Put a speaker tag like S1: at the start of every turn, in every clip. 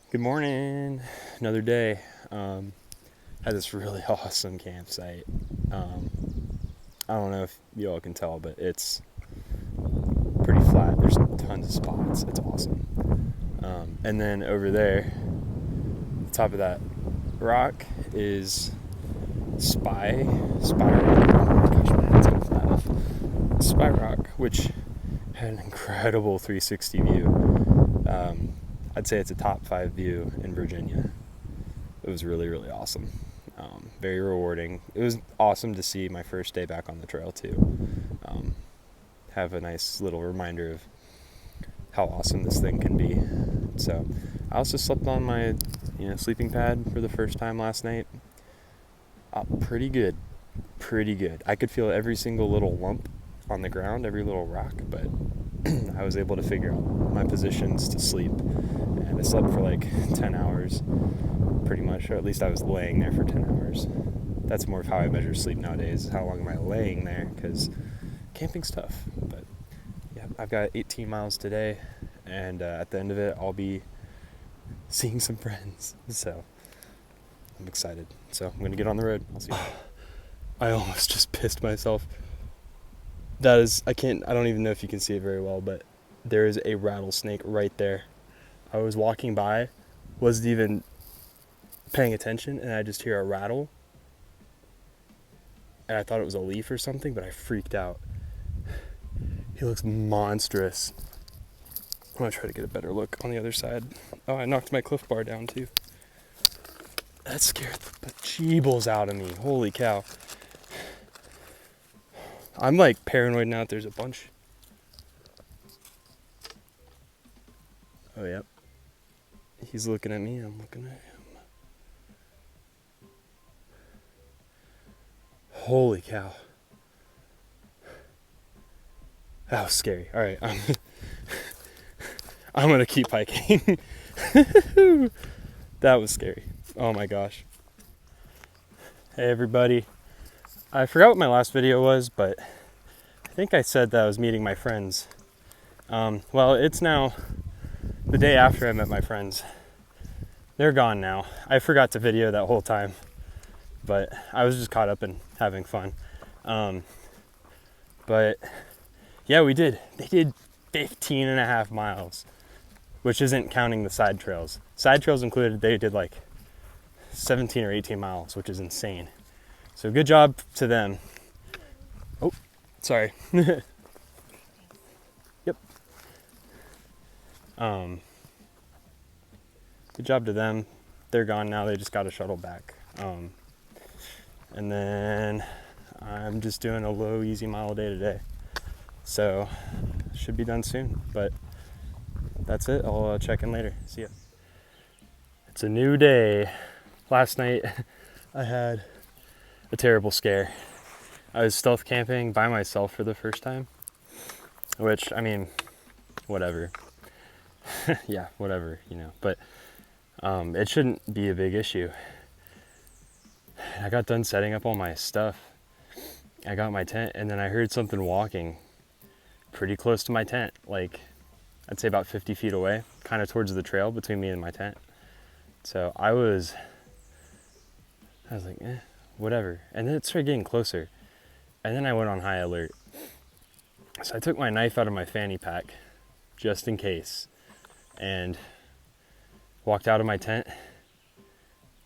S1: Good morning. Another day. Had this really awesome campsite. Um, I don't know if you all can tell, but it's pretty flat. There's tons of spots. It's awesome. And then over there, the top of that rock is Spy Rock. Oh gosh, my head's gonna fly off. Spy Rock, which had an incredible 360 view. I'd say it's a top 5 view in Virginia. It was really, really awesome. Very rewarding. It was awesome to see my first day back on the trail too. Have a nice little reminder of how awesome this thing can be. So I also slept on my sleeping pad for the first time last night. Pretty good. Pretty good. I could feel every single little lump on the ground, every little rock, but I was able to figure out my positions to sleep. And I slept for like 10 hours, pretty much, or at least I was laying there for 10 hours. That's more of how I measure sleep nowadays. How long am I laying there? Because camping's tough. But yeah, I've got 18 miles today, and at the end of it, I'll be seeing some friends. So I'm excited. So I'm going to get on the road. I'll see you. I almost just pissed myself. I don't even know if you can see it very well, but there is a rattlesnake right there. I was walking by, wasn't even paying attention, and I just hear a rattle. And I thought it was a leaf or something, but I freaked out. He looks monstrous. I'm gonna try to get a better look on the other side. Oh, I knocked my Cliff Bar down too. That scared the bejeebles out of me. Holy cow. I'm like paranoid now that there's a bunch. Oh, yep. He's looking at me, I'm looking at him. Holy cow. That was scary. All right, I'm gonna keep hiking. That was scary. Oh my gosh. Hey everybody. I forgot what my last video was, but I think I said that I was meeting my friends. Well, it's now the day after I met my friends. They're gone now. I forgot to video that whole time, but I was just caught up in having fun. But yeah, we did. They did 15 and a half miles, which isn't counting the side trails. Side trails included, they did like 17 or 18 miles, which is insane. So good job to them. Oh, sorry. Yep. Good job to them. They're gone now. They just got a shuttle back. And then I'm just doing a low, easy mile a day today. So should be done soon. But that's it. I'll check in later. See ya. It's a new day. Last night I had a terrible scare. I was stealth camping by myself for the first time, which, I mean, whatever. Yeah, whatever, but it shouldn't be a big issue. I got done setting up all my stuff. I got my tent, and then I heard something walking pretty close to my tent, like I'd say about 50 feet away, kind of towards the trail between me and my tent. So I was like, whatever. And then it started getting closer. And then I went on high alert. So I took my knife out of my fanny pack, just in case, and walked out of my tent,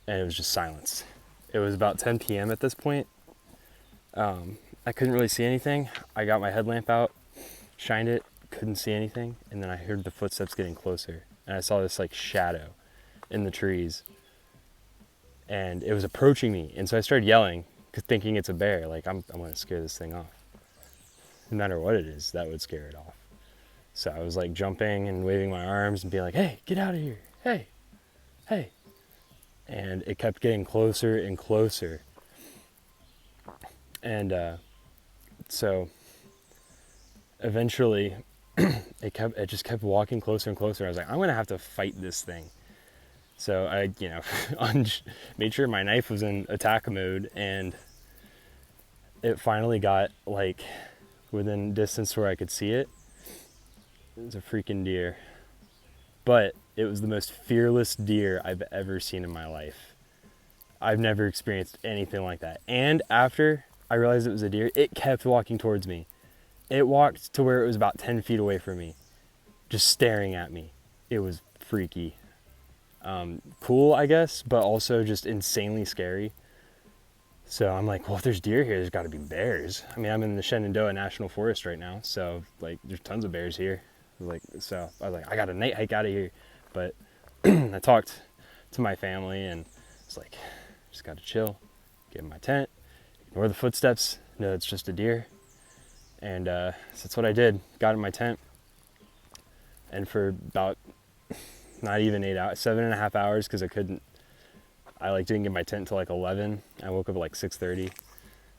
S1: and it was just silence. It was about 10 p.m. at this point. I couldn't really see anything. I got my headlamp out, shined it, couldn't see anything, and then I heard the footsteps getting closer, and I saw this like shadow in the trees, and it was approaching me, and so I started yelling, thinking it's a bear. Like, I'm gonna scare this thing off. No matter what it is, that would scare it off. So I was like jumping and waving my arms and being like, hey, get out of here, hey, hey. And it kept getting closer and closer. And so eventually it just kept walking closer and closer. I was like, I'm gonna have to fight this thing. So I, made sure my knife was in attack mode, and it finally got like within distance where I could see it. It was a freaking deer. But It was the most fearless deer I've ever seen in my life. I've never experienced anything like that. And after I realized it was a deer, it kept walking towards me. It walked to where it was about 10 feet away from me, just staring at me. It was freaky. Cool, I guess, but also just insanely scary. So I'm like, well, if there's deer here, there's got to be bears. I mean, I'm in the Shenandoah National Forest right now, so like, there's tons of bears here. Like, so I was like, I got a night hike out of here. But I talked to my family and it's like, just got to chill, get in my tent, ignore the footsteps, know it's just a deer. And so that's what I did. Got in my tent, and for about not even 8 hours, 7.5 hours, because I like didn't get my tent until like 11. I woke up at like 6:30.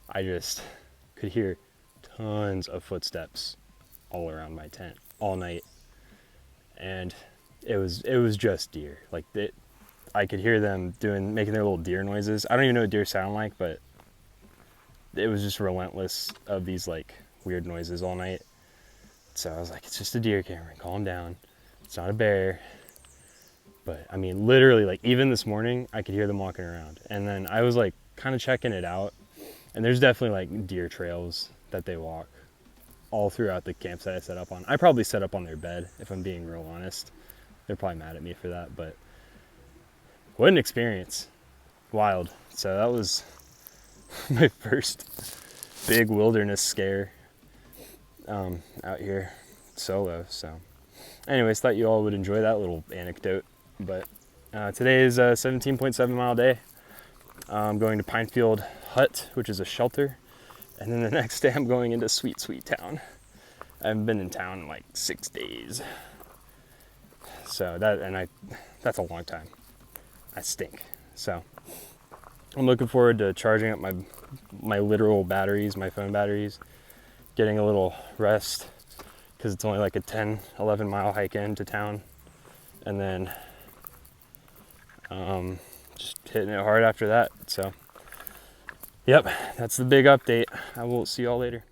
S1: I just could hear tons of footsteps all around my tent all night, and it was just deer. Like I could hear them making their little deer noises. I don't even know what deer sound like, but it was just relentless of these like weird noises all night. So I was like, it's just a deer, Cameron, calm down. It's not a bear. But I mean, literally, like even this morning, I could hear them walking around. And then I was like kind of checking it out. And there's definitely like deer trails that they walk all throughout the campsite I set up on. I probably set up on their bed, if I'm being real honest. They're probably mad at me for that, but what an experience. Wild. So that was my first big wilderness scare out here solo. So anyways, thought you all would enjoy that little anecdote. But today is a 17.7 mile day. I'm going to Pinefield Hut, which is a shelter. And then the next day I'm going into Sweet Sweet Town. I haven't been in town in like 6 days. So that's a long time. I stink. So I'm looking forward to charging up my literal batteries, my phone batteries, getting a little rest, because it's only like a 10, 11 mile hike into town. And then just hitting it hard after that. So, yep, that's the big update. I will see y'all later.